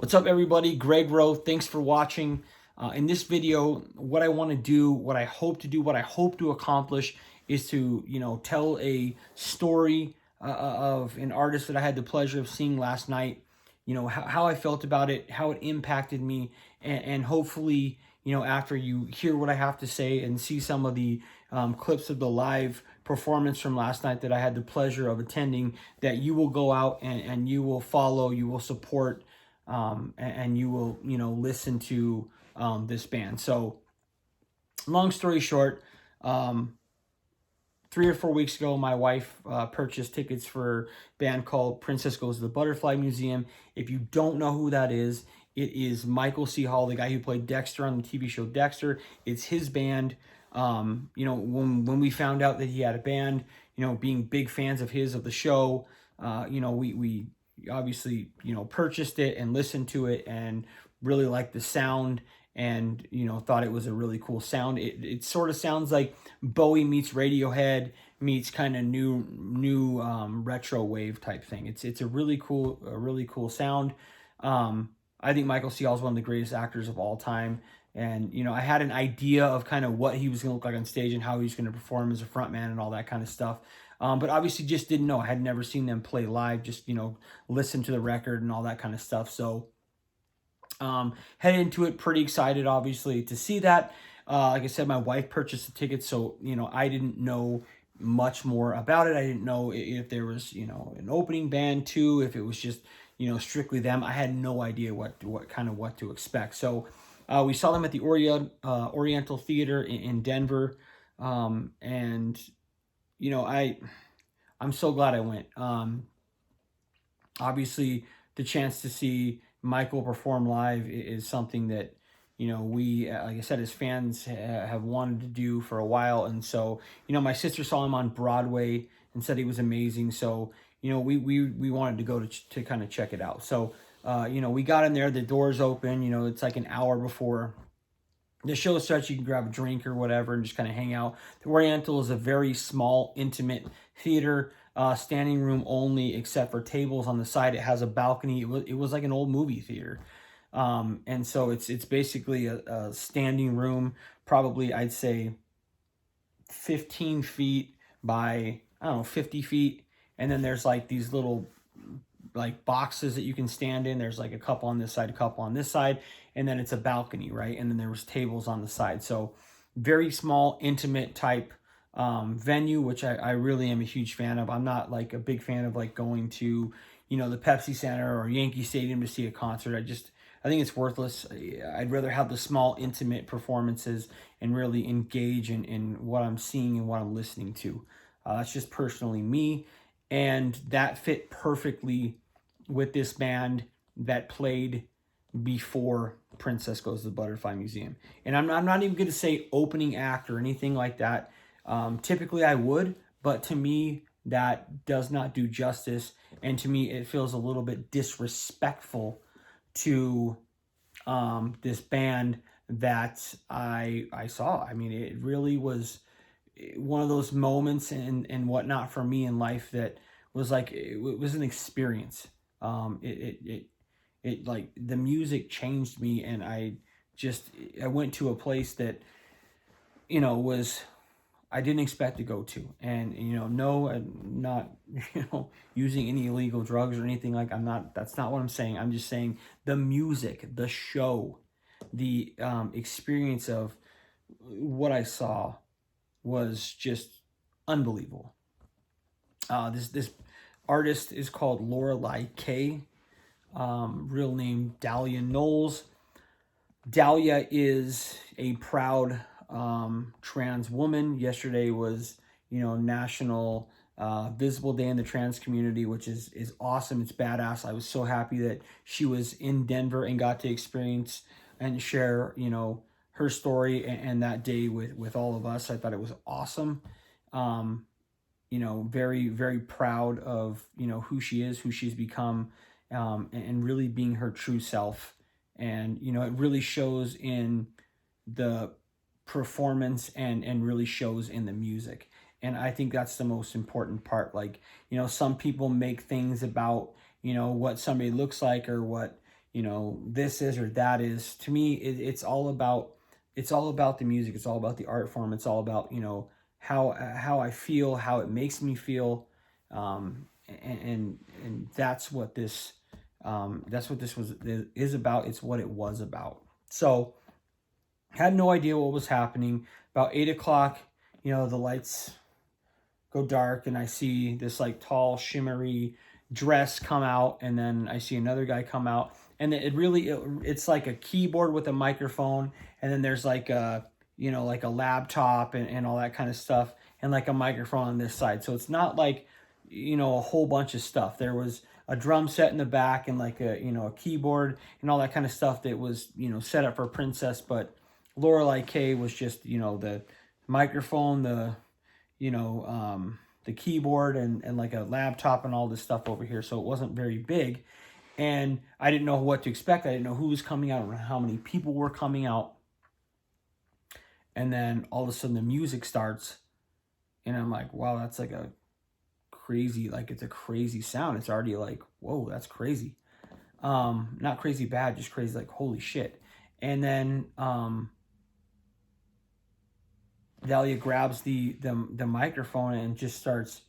What's up, everybody? Greg Rowe. Thanks for watching. In this video, what I want to do, what I hope to do, what I hope to accomplish is to, tell a story of an artist that I had the pleasure of seeing last night. How I felt about it, how it impacted me, and hopefully, after you hear what I have to say and see some of the clips of the live performance from last night that I had the pleasure of attending, that you will go out and you will follow, you will support, and you will, listen to this band. So, long story short, 3 or 4 weeks ago, my wife purchased tickets for a band called Princess Goes to the Butterfly Museum. If you don't know who that is, it is Michael C. Hall, the guy who played Dexter on the TV show Dexter. It's his band. When we found out that he had a band, being big fans of his, of the show, we obviously, purchased it and listened to it and really liked the sound and, thought it was a really cool sound. It sort of sounds like Bowie meets Radiohead meets kind of new retro wave type thing. It's a really cool sound. I think Michael C. Hall is one of the greatest actors of all time. And, I had an idea of kind of what he was going to look like on stage and how he was going to perform as a frontman and all that kind of stuff. But obviously just didn't know. I had never seen them play live, just, listen to the record and all that kind of stuff. So headed into it pretty excited, obviously, to see that. Like I said, my wife purchased the tickets, so, I didn't know much more about it. I didn't know if there was, an opening band too, if it was just, strictly them. I had no idea what to expect. So we saw them at the Oriental Theater in Denver. And, I'm so glad I went. Obviously, the chance to see Michael perform live is something that, we, like I said, as fans have wanted to do for a while. And so, my sister saw him on Broadway and said he was amazing. So, we wanted to go to kind of check it out. So, we got in there, the doors open, it's like an hour before the show starts. You can grab a drink or whatever and just kind of hang out. The Oriental is a very small, intimate theater, standing room only, except for tables on the side. It has a balcony. It was like an old movie theater. And so it's basically a standing room, probably I'd say 15 feet by, I don't know, 50 feet. And then there's like these little like boxes that you can stand in. There's like a couple on this side, a couple on this side, and then it's a balcony, right? And then there was tables on the side. So very small, intimate type venue, which I really am a huge fan of. I'm not like a big fan of like going to, the Pepsi Center or Yankee Stadium to see a concert. I think it's worthless. I'd rather have the small, intimate performances and really engage in what I'm seeing and what I'm listening to. That's just personally me. And that fit perfectly with this band that played before Princess Goes to the Butterfly Museum. And I'm not even going to say opening act or anything like that. Typically I would, but to me, that does not do justice. And to me, it feels a little bit disrespectful to this band that I saw. I mean, it really was one of those moments and whatnot for me in life that was like, it was an experience. It like the music changed me, and I went to a place that, was, I didn't expect to go to. And, no, I'm not, using any illegal drugs or anything. Like, that's not what I'm saying. I'm just saying the music, the show, the experience of what I saw was just unbelievable. This artist is called Lorelei K. Real name Dahlia Knowles. Dahlia is a proud trans woman. Yesterday was, National Visible Day in the Trans Community, which is awesome. It's badass. I was so happy that she was in Denver and got to experience and share, her story and that day with all of us. I thought it was awesome. Very, very proud of, who she is, who she's become, and really being her true self. And, it really shows in the performance and really shows in the music. And I think that's the most important part. Like, some people make things about, what somebody looks like or what, this is or that is. To me, it's all about the music. It's all about the art form. It's all about how I feel, how it makes me feel, and that's what this was is about. It's what it was about. So had no idea what was happening. About 8 o'clock, the lights go dark, and I see this like tall, shimmery dress come out, and then I see another guy come out, and it's like a keyboard with a microphone, and then there's like like a laptop and all that kind of stuff, and like a microphone on this side. So it's not like a whole bunch of stuff. There was a drum set in the back and like a keyboard and all that kind of stuff that was set up for Princess, but Lorelei K was just the microphone, the keyboard and like a laptop and all this stuff over here. So it wasn't very big. And I didn't know what to expect. I didn't know who was coming out or how many people were coming out. And then all of a sudden the music starts. And I'm like, wow, that's like a crazy, like it's a crazy sound. It's already like, whoa, that's crazy. Not crazy bad, just crazy, like holy shit. And then Dahlia grabs the microphone and just starts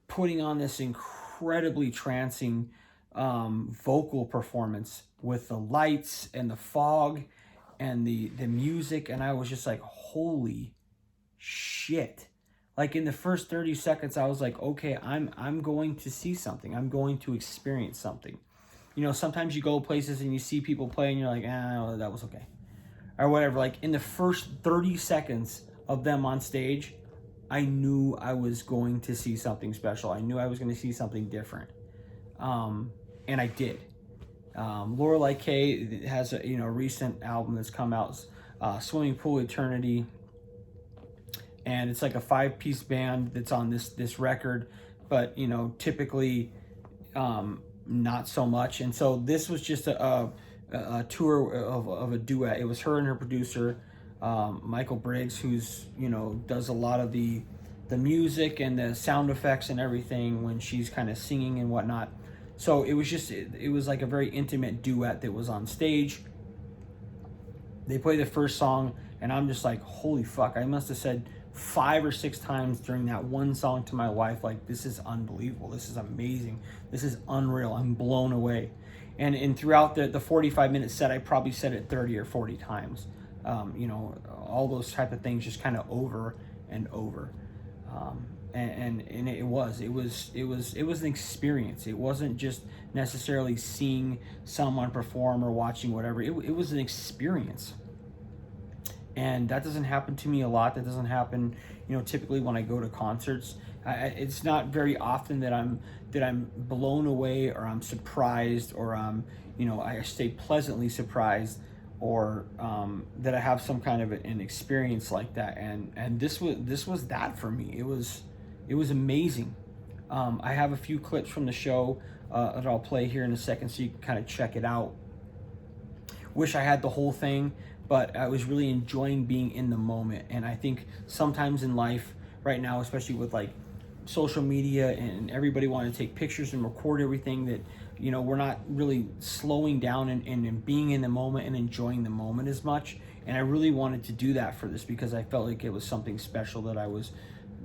putting on this incredibly trancing vocal performance with the lights and the fog and the music, and I was just like, holy shit. Like in the first 30 seconds I was like, okay, I'm going to see something. I'm going to experience something. Sometimes you go places and you see people play and you're like, that was okay, or whatever. Like in the first 30 seconds of them on stage, I knew I was going to see something special. I knew I was going to see something different. And I did. Lorelei K has a recent album that's come out, Swimming Pool Eternity. And it's like a 5-piece band that's on this record, but typically not so much. And so this was just a tour of a duet. It was her and her producer, Michael Briggs, who's does a lot of the music and the sound effects and everything when she's kind of singing and whatnot. So it was like a very intimate duet that was on stage. They played the first song, and I'm just like, holy fuck. I must have said 5 or 6 times during that one song to my wife, like, this is unbelievable. This is amazing. This is unreal. I'm blown away. And throughout the 45-minute set, I probably said it 30 or 40 times. All those type of things just kind of over and over. And it was an experience. It wasn't just necessarily seeing someone perform or watching whatever. It was an experience. And that doesn't happen to me a lot. That doesn't happen, typically when I go to concerts. It's not very often that I'm blown away, or I'm surprised, or I stay pleasantly surprised, or that I have some kind of an experience like that. And this was that for me. It was amazing. I have a few clips from the show that I'll play here in a second, so you can kind of check it out. Wish I had the whole thing, but I was really enjoying being in the moment. And I think sometimes in life right now, especially with like social media and everybody wanting to take pictures and record everything, that we're not really slowing down and being in the moment and enjoying the moment as much. And I really wanted to do that for this, because I felt like it was something special that I was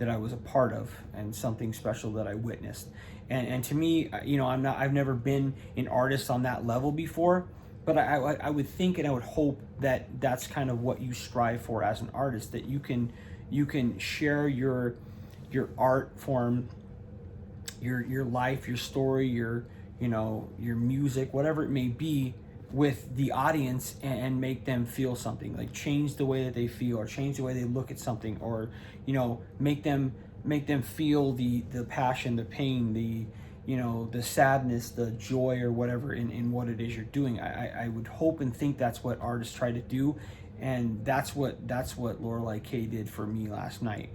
a part of, and something special that I witnessed. And to me, I've never been an artist on that level before, but I would think and I would hope that that's kind of what you strive for as an artist, that you can share your art form, your life, your story, your music, whatever it may be, with the audience, and make them feel something, like change the way that they feel, or change the way they look at something, or make them feel the passion, the pain, the sadness, the joy, or whatever in what it is you're doing. I would hope and think that's what artists try to do, and that's what Lorelei K did for me last night.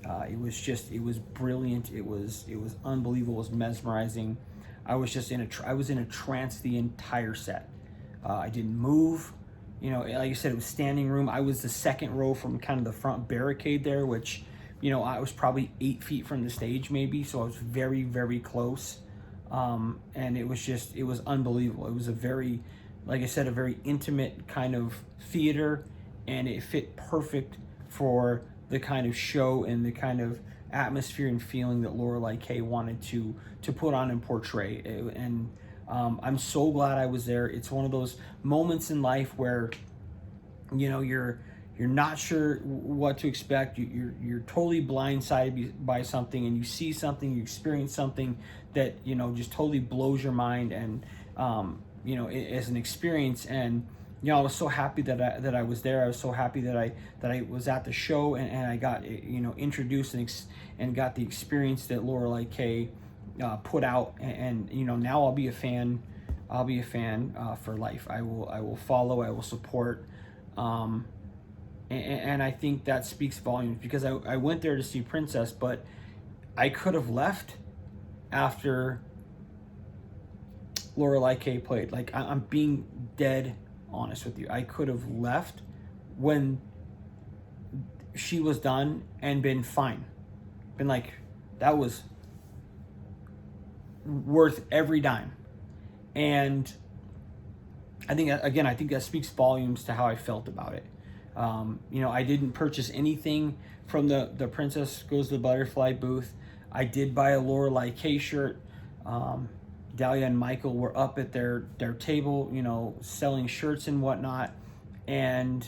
It was brilliant. It was unbelievable. It was mesmerizing. I was in a trance the entire set. I didn't move. Like I said, it was standing room. I was the second row from kind of the front barricade there, which, I was probably 8 feet from the stage maybe. So I was very, very close. And it was unbelievable. It was a very, like I said, a very intimate kind of theater, and it fit perfect for the kind of show and the kind of atmosphere and feeling that Lorelei K wanted to put on and portray. And I'm so glad I was there. It's one of those moments in life where you're not sure what to expect. You're totally blindsided by something, and you see something, you experience something that just totally blows your mind, and as an experience. And I was so happy that I was there. I was so happy that I was at the show, and I got introduced and got the experience that Lorelei K put out. And now I'll be a fan. I'll be a fan for life. I will follow. I will support. Um, and I think that speaks volumes, because I went there to see Princess, but I could have left after Lorelei K played. Like, I'm being dead honest with you. I could have left when she was done and been fine. Been like, that was worth every dime. And I think that speaks volumes to how I felt about it. I didn't purchase anything from the Princess Goes the Butterfly booth. I did buy a Lorelei K shirt. Dahlia and Michael were up at their table, selling shirts and whatnot. And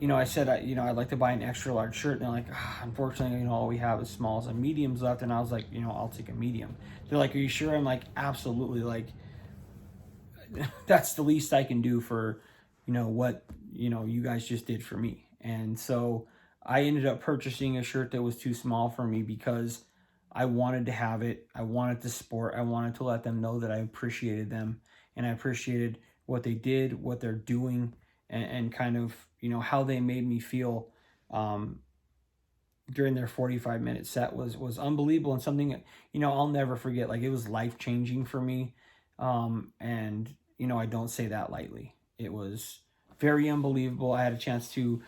I said, I'd like to buy an extra large shirt. And they're like, unfortunately, all we have is smalls and mediums left. And I was like, I'll take a medium. They're like, are you sure? I'm like, absolutely. Like, that's the least I can do for, what, you guys just did for me. And so I ended up purchasing a shirt that was too small for me, because I wanted to have it. I wanted to support. I wanted to let them know that I appreciated them, and I appreciated what they did, what they're doing, and kind of, how they made me feel during their 45-minute set was unbelievable, and something I'll never forget. Like, it was life changing for me. And I don't say that lightly. It was very unbelievable. I had a chance to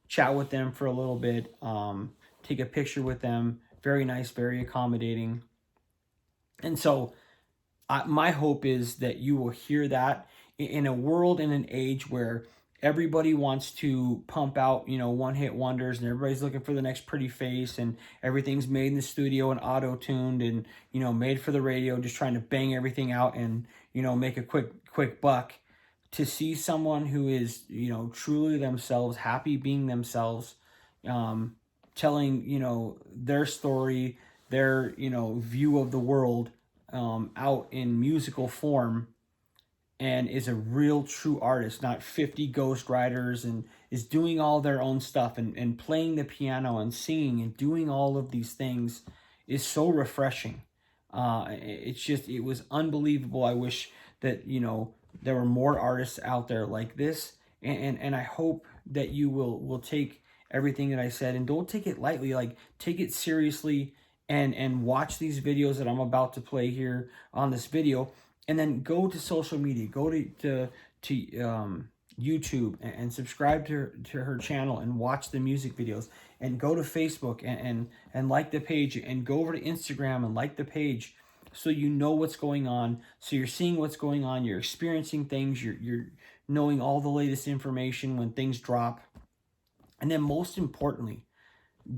chat with them for a little bit, take a picture with them. Very nice, very accommodating. And so my hope is that you will hear that in a world, in an age where everybody wants to pump out, one hit wonders, and everybody's looking for the next pretty face, and everything's made in the studio and auto tuned, and, made for the radio, just trying to bang everything out and, make a quick buck. To see someone who is, truly themselves, happy being themselves, telling, their story, their, view of the world, out in musical form, and is a real true artist, not 50 ghostwriters, and is doing all their own stuff, and playing the piano and singing and doing all of these things, is so refreshing. It was unbelievable. I wish that, there were more artists out there like this. And I hope that you will take everything that I said, and don't take it lightly. Like, take it seriously, and watch these videos that I'm about to play here on this video, and then go to social media, go to YouTube, and subscribe to her channel, and watch the music videos, and go to Facebook, and like the page, and go over to Instagram and like the page, so you know what's going on, so you're seeing what's going on, you're experiencing things, you're knowing all the latest information when things drop. And then, most importantly,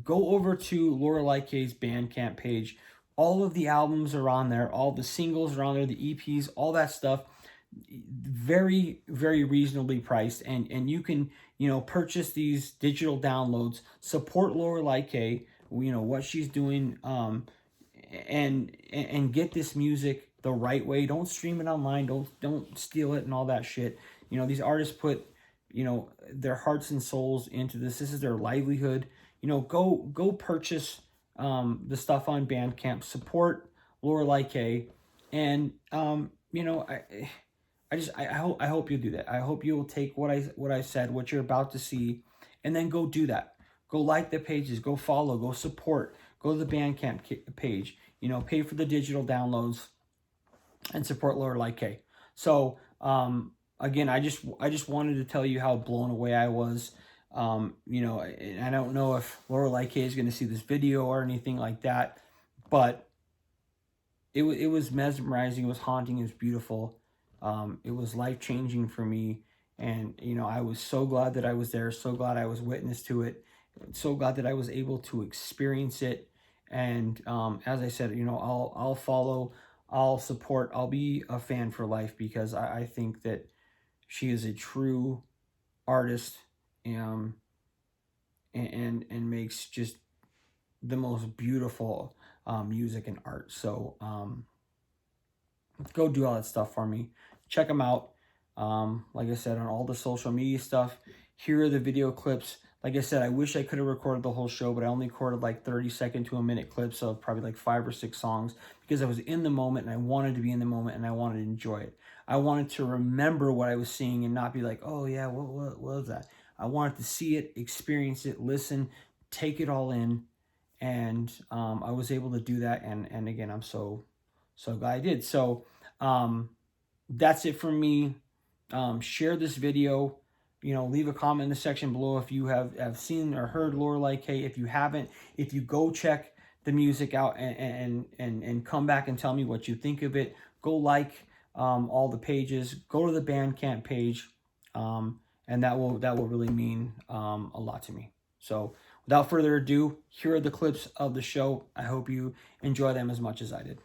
go over to Lorelei K's Bandcamp page. All of the albums are on there. All the singles are on there, the EPs, all that stuff. Very, very reasonably priced. And you can, purchase these digital downloads, support Lorelei K, what she's doing, and get this music the right way. Don't stream it online. Don't steal it and all that shit. These artists put, their hearts and souls into this. This is their livelihood. Go purchase the stuff on Bandcamp. Support Lorelei K, and I hope you do that. I hope you will take what I said, what you're about to see, and then go do that. Go like the pages. Go follow. Go support. Go to the Bandcamp page. Pay for the digital downloads, and support Lorelei K. So again, I just wanted to tell you how blown away I was. I don't know if Lorelei K is going to see this video or anything like that, but it was mesmerizing. It was haunting. It was beautiful. It was life changing for me, and I was so glad that I was there. So glad I was witness to it. So glad that I was able to experience it. And as I said, I'll follow, I'll support, I'll be a fan for life because I think that she is a true artist, um, and makes just the most beautiful music and art. So go do all that stuff for me. Check them out. Like I said, on all the social media stuff. Here are the video clips. Like I said, I wish I could have recorded the whole show, but I only recorded like 30-second to a minute clips of probably like 5 or 6 songs because I was in the moment and I wanted to be in the moment and I wanted to enjoy it. I wanted to remember what I was seeing and not be like, oh yeah, what was that? I wanted to see it, experience it, listen, take it all in, and I was able to do that. And again, I'm so glad I did. So um, that's it from me. Share this video. Leave a comment in the section below if you have seen or heard Lorelei K. If you haven't, if you go check the music out and come back and tell me what you think of it. Go like all the pages. Go to the Bandcamp page, and that will really mean a lot to me. So without further ado, here are the clips of the show. I hope you enjoy them as much as I did.